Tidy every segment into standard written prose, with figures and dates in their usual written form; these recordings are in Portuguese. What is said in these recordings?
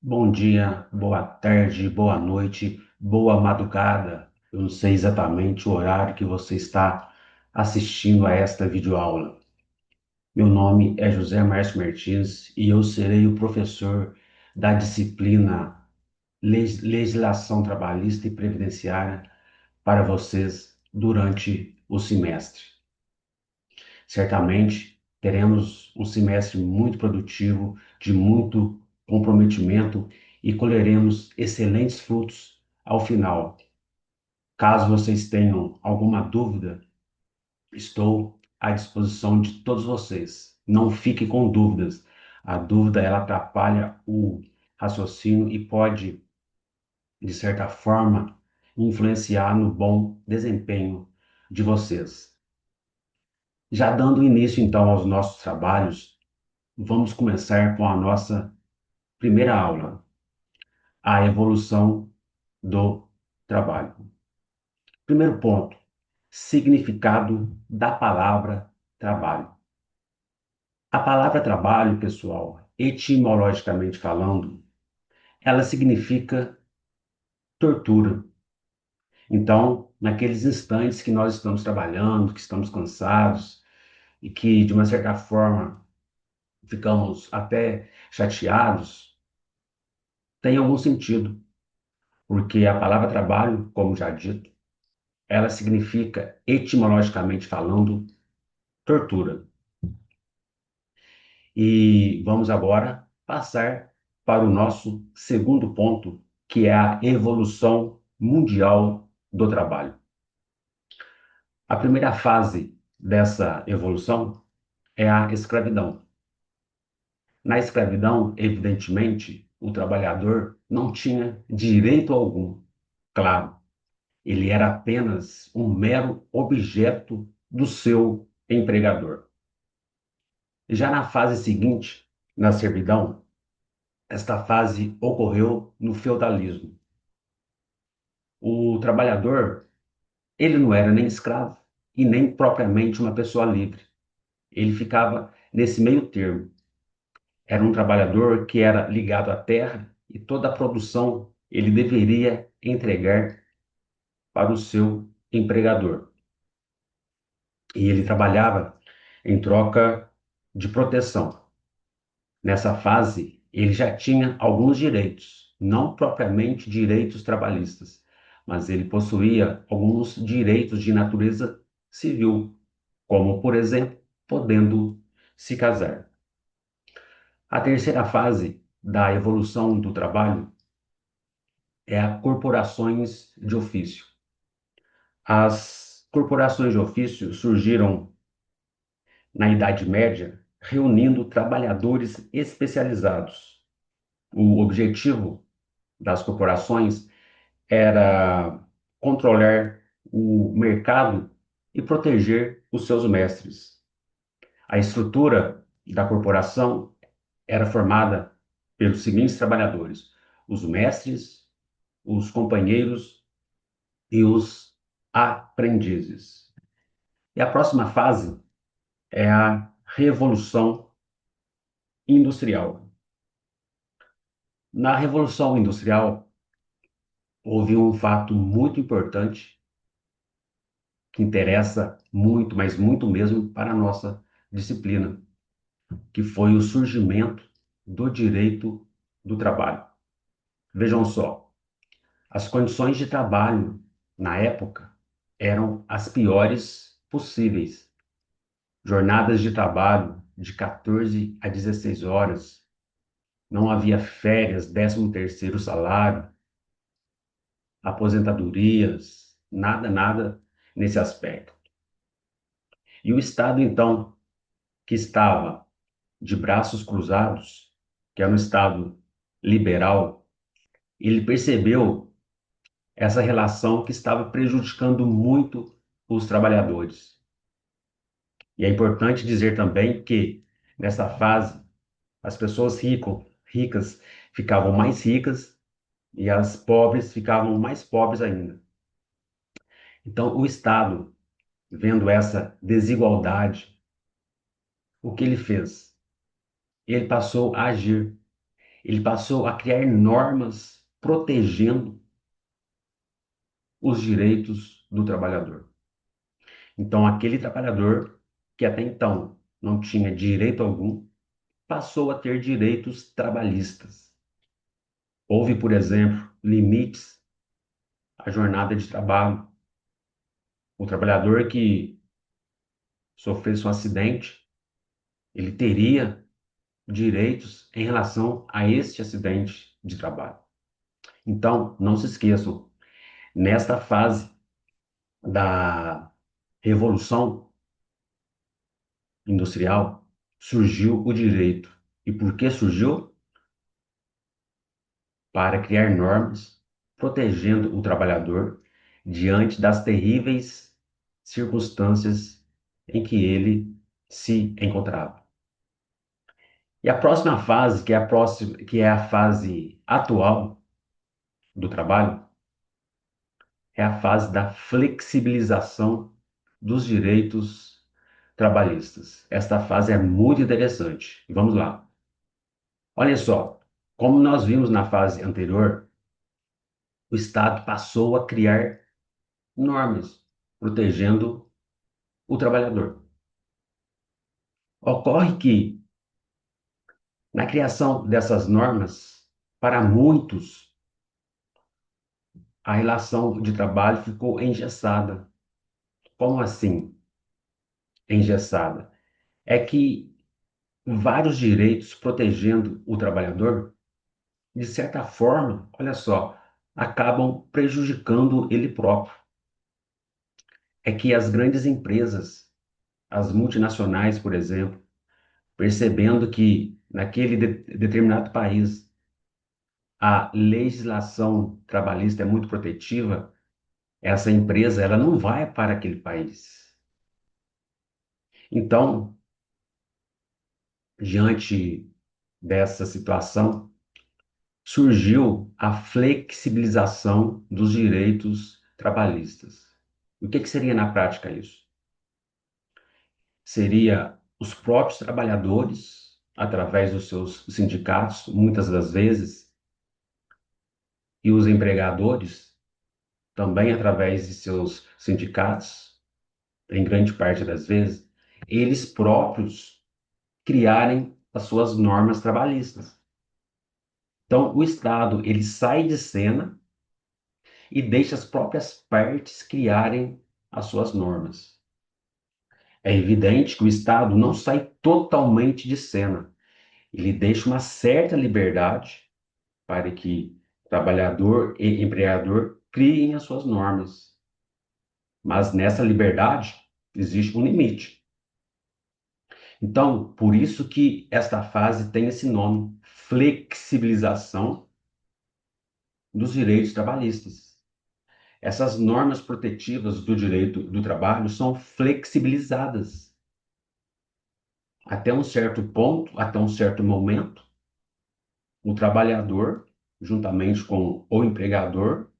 Bom dia, boa tarde, boa noite, boa madrugada. Eu não sei exatamente o horário que você está assistindo a esta videoaula. Meu nome é José Márcio Martins e eu serei o professor da disciplina Legislação Trabalhista e Previdenciária para vocês durante o semestre. Certamente teremos um semestre muito produtivo, de muito comprometimento e colheremos excelentes frutos ao final. Caso vocês tenham alguma dúvida, estou à disposição de todos vocês. Não fiquem com dúvidas. A dúvida ela atrapalha o raciocínio e pode, de certa forma, influenciar no bom desempenho de vocês. Já dando início então aos nossos trabalhos, vamos começar com a nossa primeira aula, a evolução do trabalho. Primeiro ponto, significado da palavra trabalho. A palavra trabalho, pessoal, etimologicamente falando, ela significa tortura. Então, naqueles instantes que nós estamos trabalhando, que estamos cansados e que, de uma certa forma, ficamos até chateados, tem algum sentido, porque a palavra trabalho, como já dito, ela significa, etimologicamente falando, tortura. E vamos agora passar para o nosso segundo ponto, que é a evolução mundial do trabalho. A primeira fase dessa evolução é a escravidão. Na escravidão, evidentemente, o trabalhador não tinha direito algum. Claro, ele era apenas um mero objeto do seu empregador. Já na fase seguinte, na servidão, esta fase ocorreu no feudalismo. O trabalhador, ele não era nem escravo e nem propriamente uma pessoa livre. Ele ficava nesse meio termo. Era um trabalhador que era ligado à terra e toda a produção ele deveria entregar para o seu empregador. E ele trabalhava em troca de proteção. Nessa fase, ele já tinha alguns direitos, não propriamente direitos trabalhistas, mas ele possuía alguns direitos de natureza civil, como, por exemplo, podendo se casar. A terceira fase da evolução do trabalho é a corporações de ofício. As corporações de ofício surgiram na Idade Média, reunindo trabalhadores especializados. O objetivo das corporações era controlar o mercado e proteger os seus mestres. A estrutura da corporação era formada pelos seguintes trabalhadores: os mestres, os companheiros e os aprendizes. E a próxima fase é a Revolução Industrial. Na Revolução Industrial, houve um fato muito importante que interessa muito, mas muito mesmo para a nossa disciplina, que foi o surgimento do direito do trabalho. Vejam só, as condições de trabalho na época eram as piores possíveis. Jornadas de trabalho de 14 a 16 horas, não havia férias, 13º salário, aposentadorias, nada, nada nesse aspecto. E o Estado, então, que estava de braços cruzados, que era um Estado liberal, ele percebeu essa relação que estava prejudicando muito os trabalhadores. E é importante dizer também que, nessa fase, as pessoas ricas ficavam mais ricas e as pobres ficavam mais pobres ainda. Então, o Estado, vendo essa desigualdade, o que ele fez? Ele passou a agir. Ele passou a criar normas protegendo os direitos do trabalhador. Então, aquele trabalhador que até então não tinha direito algum, passou a ter direitos trabalhistas. Houve, por exemplo, limites à jornada de trabalho. O trabalhador que sofresse um acidente, ele teria direitos em relação a este acidente de trabalho. Então, não se esqueçam, nesta fase da revolução industrial, surgiu o direito. E por que surgiu? Para criar normas protegendo o trabalhador diante das terríveis circunstâncias em que ele se encontrava. E a próxima fase, que é a fase atual do trabalho, é a fase da flexibilização dos direitos trabalhistas. Esta fase é muito interessante. Vamos lá. Olha só, como nós vimos na fase anterior, o Estado passou a criar normas protegendo o trabalhador. Ocorre que, na criação dessas normas, para muitos, a relação de trabalho ficou engessada. Como assim, engessada? É que vários direitos protegendo o trabalhador, de certa forma, olha só, acabam prejudicando ele próprio. É que as grandes empresas, as multinacionais, por exemplo, percebendo que naquele determinado país a legislação trabalhista é muito protetiva, essa empresa ela não vai para aquele país. Então, diante dessa situação, surgiu a flexibilização dos direitos trabalhistas. O que seria na prática isso? Seria os próprios trabalhadores, através dos seus sindicatos, muitas das vezes, e os empregadores, também através de seus sindicatos, em grande parte das vezes, eles próprios criarem as suas normas trabalhistas. Então, o Estado, ele sai de cena e deixa as próprias partes criarem as suas normas. É evidente que o Estado não sai totalmente de cena. Ele deixa uma certa liberdade para que trabalhador e empregador criem as suas normas. Mas nessa liberdade existe um limite. Então, por isso que esta fase tem esse nome, flexibilização dos direitos trabalhistas. Essas normas protetivas do direito do trabalho são flexibilizadas até um certo ponto, até um certo momento. O trabalhador, juntamente com o empregador,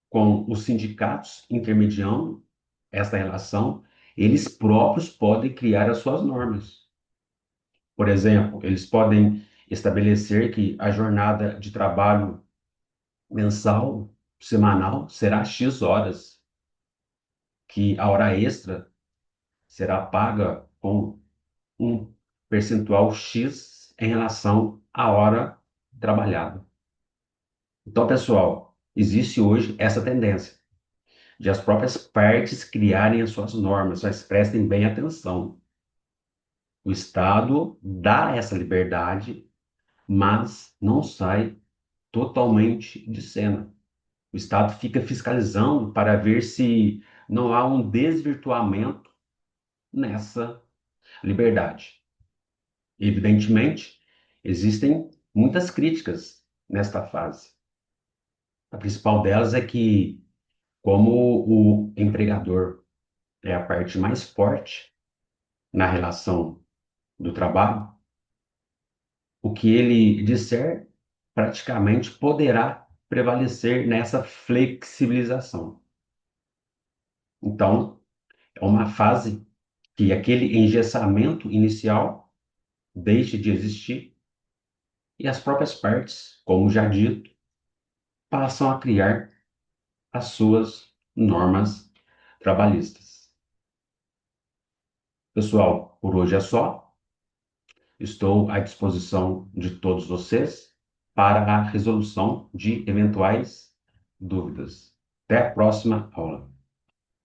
com os sindicatos intermediando essa relação, eles próprios podem criar as suas normas. Por exemplo, eles podem estabelecer que a jornada de trabalho mensal, semanal, será X horas, que a hora extra será paga com um percentual X em relação à hora trabalhada. Então, pessoal, existe hoje essa tendência de as próprias partes criarem as suas normas, mas prestem bem atenção. O Estado dá essa liberdade, mas não sai totalmente de cena. O Estado fica fiscalizando para ver se não há um desvirtuamento nessa liberdade. Evidentemente, existem muitas críticas nesta fase. A principal delas é que, como o empregador é a parte mais forte na relação do trabalho, o que ele disser praticamente poderá prevalecer nessa flexibilização. Então, é uma fase que aquele engessamento inicial deixe de existir e as próprias partes, como já dito, passam a criar as suas normas trabalhistas. Pessoal, por hoje é só. Estou à disposição de todos vocês para a resolução de eventuais dúvidas. Até a próxima aula.